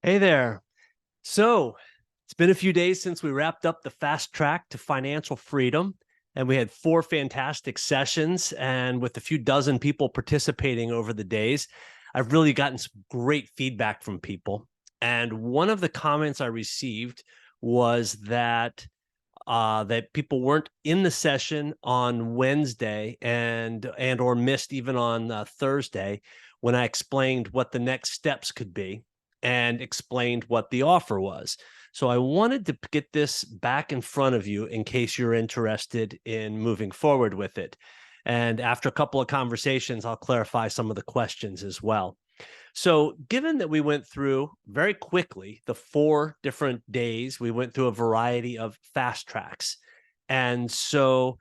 Hey there. So it's been a few days since we wrapped up the fast track to financial freedom, and we had four fantastic sessions, and with a few dozen people participating over the days, I've really gotten some great feedback from people. And one of the comments I received was that people weren't in the session on Wednesday and or missed even on Thursday when I explained what the next steps could be and explained what the offer was. So I wanted to get this back in front of you in case you're interested in moving forward with it. And after a couple of conversations, I'll clarify some of the questions as well. So, given that we went through very quickly the four different days, we went through a variety of fast tracks. And so,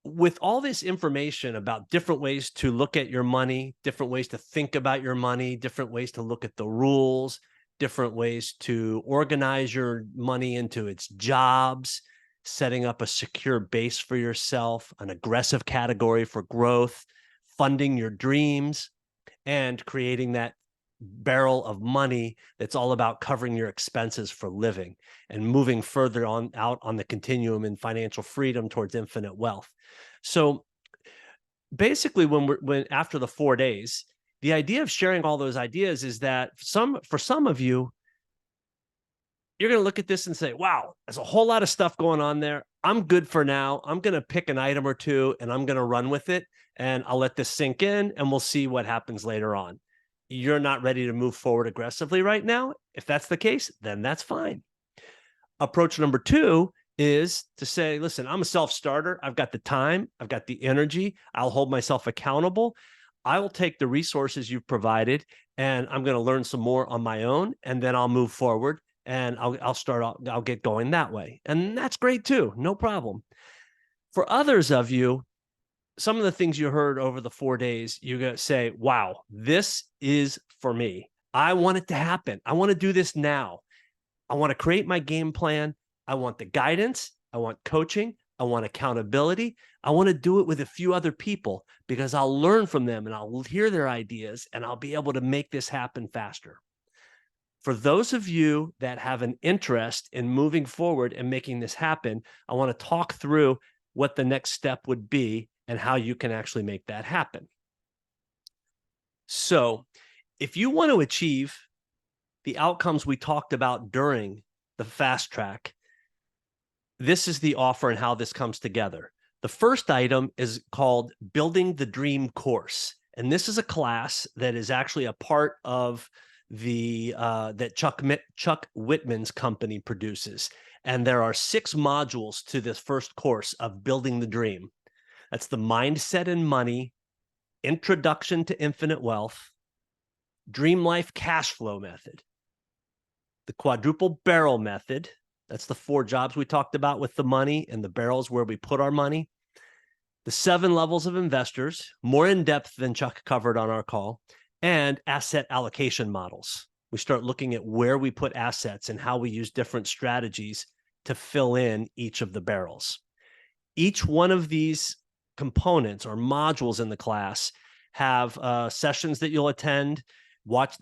with all this information about different ways to look at your money, different ways to think about your money, different ways to look at the rules, different ways to organize your money into its jobs, setting up a secure base for yourself, an aggressive category for growth, funding your dreams, and creating that barrel of money that's all about covering your expenses for living and moving further on out on the continuum in financial freedom towards infinite wealth. So basically when after the 4 days, the idea of sharing all those ideas is that for some of you, you're going to look at this and say, wow, there's a whole lot of stuff going on there. I'm good for now. I'm going to pick an item or two and I'm going to run with it. And I'll let this sink in and we'll see what happens later on. You're not ready to move forward aggressively right now. If that's the case, then that's fine. Approach number two is to say, listen, I'm a self-starter. I've got the time. I've got the energy. I'll hold myself accountable. I will take the resources you've provided and I'm going to learn some more on my own. And then I'll move forward and I'll get going that way. And that's great too. No problem. For others of you, some of the things you heard over the 4 days, you're going to say, wow, this is for me. I want it to happen. I want to do this now. I want to create my game plan. I want the guidance. I want coaching. I want accountability. I want to do it with a few other people because I'll learn from them and I'll hear their ideas and I'll be able to make this happen faster. For those of you that have an interest in moving forward and making this happen, I want to talk through what the next step would be and how you can actually make that happen. So, if you want to achieve the outcomes we talked about during the fast track, this is the offer and how this comes together. The first item is called Building the Dream Course. And this is a class that is actually a part of that Chuck Whitman's company produces. And there are 6 modules to this first course of Building the Dream. That's the Mindset and Money, Introduction to Infinite Wealth, Dream Life Cash Flow Method, the Quadruple Barrel Method. That's the 4 jobs we talked about with the money, and the barrels where we put our money. The 7 levels of investors, more in depth than Chuck covered on our call, and asset allocation models. We start looking at where we put assets and how we use different strategies to fill in each of the barrels. Each one of these components or modules in the class have sessions that you'll attend.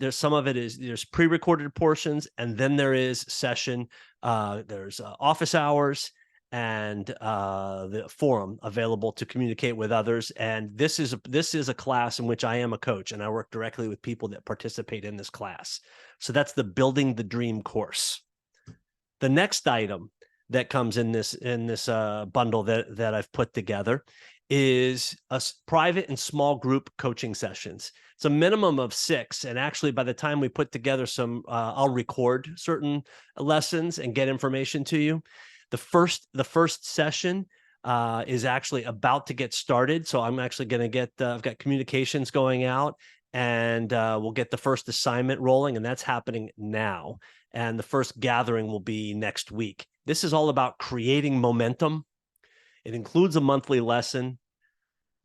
There's some of it is there's pre-recorded portions, and then there is session. There's office hours and the forum available to communicate with others. And this is a class in which I am a coach, and I work directly with people that participate in this class. So that's the Building the Dream course. The next item that comes in this bundle that I've put together is a private and small group coaching sessions. It's a minimum of 6. And actually, by the time we put together I'll record certain lessons and get information to you. The first session is actually about to get started. So I'm actually going to get, I've got communications going out, and we'll get the first assignment rolling, and that's happening now. And the first gathering will be next week. This is all about creating momentum. It includes a monthly lesson,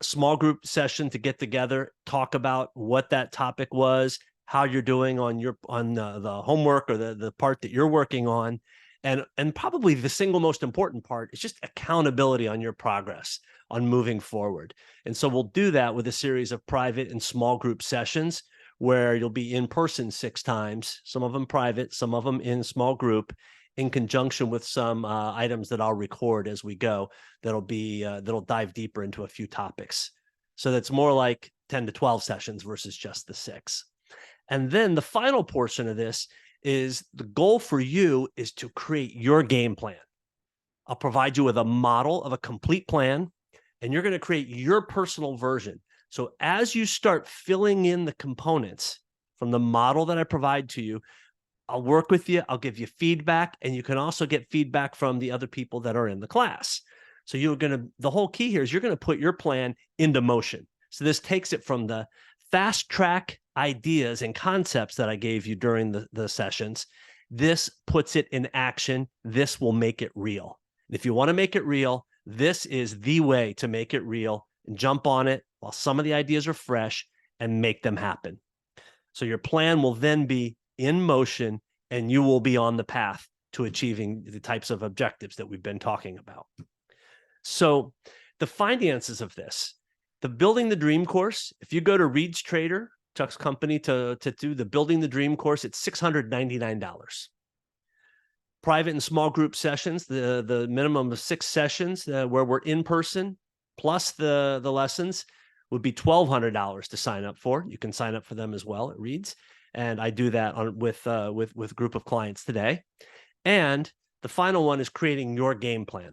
a small group session to get together, talk about what that topic was, how you're doing on the homework or the part that you're working on. And probably the single most important part is just accountability on your progress on moving forward. And so we'll do that with a series of private and small group sessions where you'll be in person 6 times, some of them private, some of them in small group, in conjunction with some items that I'll record as we go. That'll dive deeper into a few topics. So that's more like 10 to 12 sessions versus just the 6. And then the final portion of this is the goal for you is to create your game plan. I'll provide you with a model of a complete plan, and you're going to create your personal version. So as you start filling in the components from the model that I provide to you, I'll work with you. I'll give you feedback, and you can also get feedback from the other people that are in the class. So the whole key here is you're going to put your plan into motion. So this takes it from the fast track ideas and concepts that I gave you during the sessions. This puts it in action. This will make it real. And if you want to make it real, this is the way to make it real, and jump on it while some of the ideas are fresh and make them happen. So your plan will then be in motion, and you will be on the path to achieving the types of objectives that we've been talking about. So the finances of this, the Building the Dream course, if you go to Reed's Trader, Chuck's company, to do the Building the Dream course, it's $699. Private and small group sessions, the minimum of 6 sessions where we're in person, plus the lessons, would be $1,200 to sign up for. You can sign up for them as well at Reed's. And I do that with a group of clients today. And the final one is creating your game plan.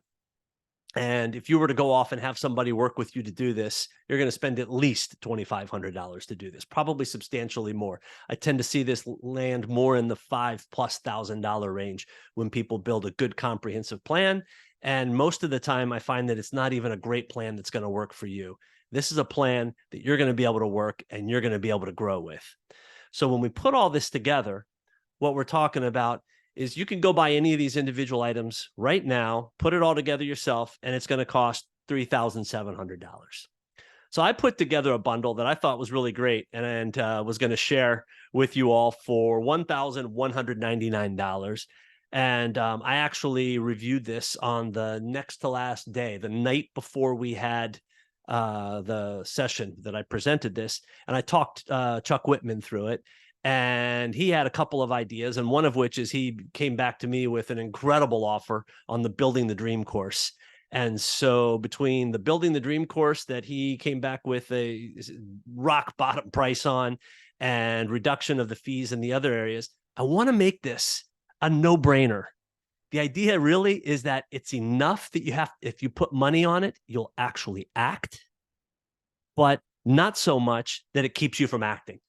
And if you were to go off and have somebody work with you to do this, you're going to spend at least $2,500 to do this, probably substantially more. I tend to see this land more in the $5,000+ range when people build a good comprehensive plan. And most of the time, I find that it's not even a great plan that's going to work for you. This is a plan that you're going to be able to work and you're going to be able to grow with. So when we put all this together, what we're talking about is you can go buy any of these individual items right now, put it all together yourself, and it's going to cost $3,700. So I put together a bundle that I thought was really great and was going to share with you all for $1,199. And I actually reviewed this on the next to last day, the night before we had the session that I presented this, and I talked Chuck Whitman through it. And he had a couple of ideas, and one of which is he came back to me with an incredible offer on the Building the Dream course. And so between the Building the Dream course that he came back with a rock bottom price on, and reduction of the fees in the other areas, I want to make this a no-brainer. The idea really is that it's enough that if you put money on it, you'll actually act, but not so much that it keeps you from acting.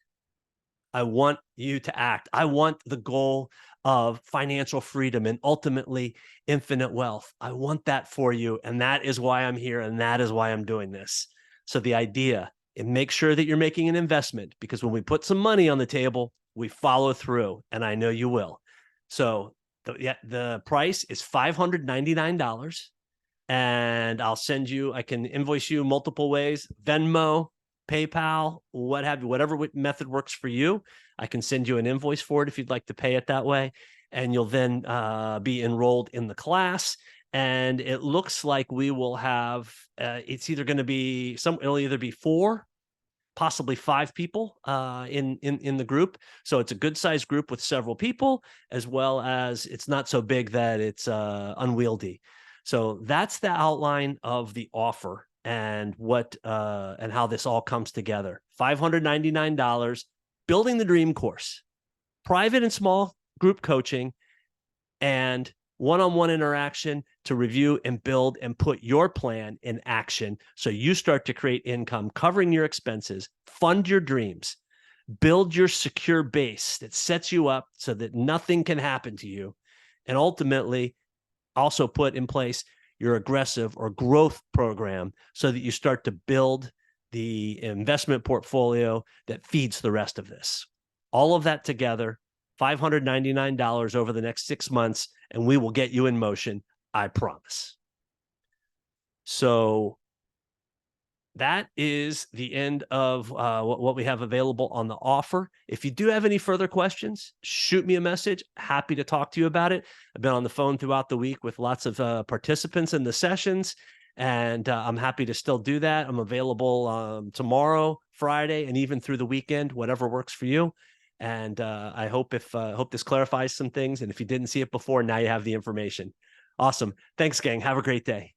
I want you to act. I want the goal of financial freedom and ultimately infinite wealth. I want that for you. And that is why I'm here. And that is why I'm doing this. So the idea, and make sure that you're making an investment, because when we put some money on the table, we follow through, and I know you will. So the price is $599, and I can invoice you multiple ways: Venmo, PayPal, what have you, whatever method works for you. I can send you an invoice for it if you'd like to pay it that way. And you'll then be enrolled in the class. And it looks like we will have, it's either going to be it'll either be 4, possibly 5 people in the group. So it's a good sized group with several people, as well as it's not so big that it's unwieldy. So that's the outline of the offer and and how this all comes together. $599, Building the Dream course, private and small group coaching, and one-on-one interaction to review and build and put your plan in action. So you start to create income, covering your expenses, fund your dreams, build your secure base that sets you up so that nothing can happen to you, and ultimately also put in place your aggressive or growth program so that you start to build the investment portfolio that feeds the rest of this. All of that together, $599 over the next 6 months, and we will get you in motion, I promise. So that is the end of what we have available on the offer. If you do have any further questions, shoot me a message. Happy to talk to you about it. I've been on the phone throughout the week with lots of participants in the sessions, And I'm happy to still do that. I'm available tomorrow, Friday, and even through the weekend, whatever works for you. And I hope this clarifies some things. And if you didn't see it before, now you have the information. Awesome. Thanks, gang. Have a great day.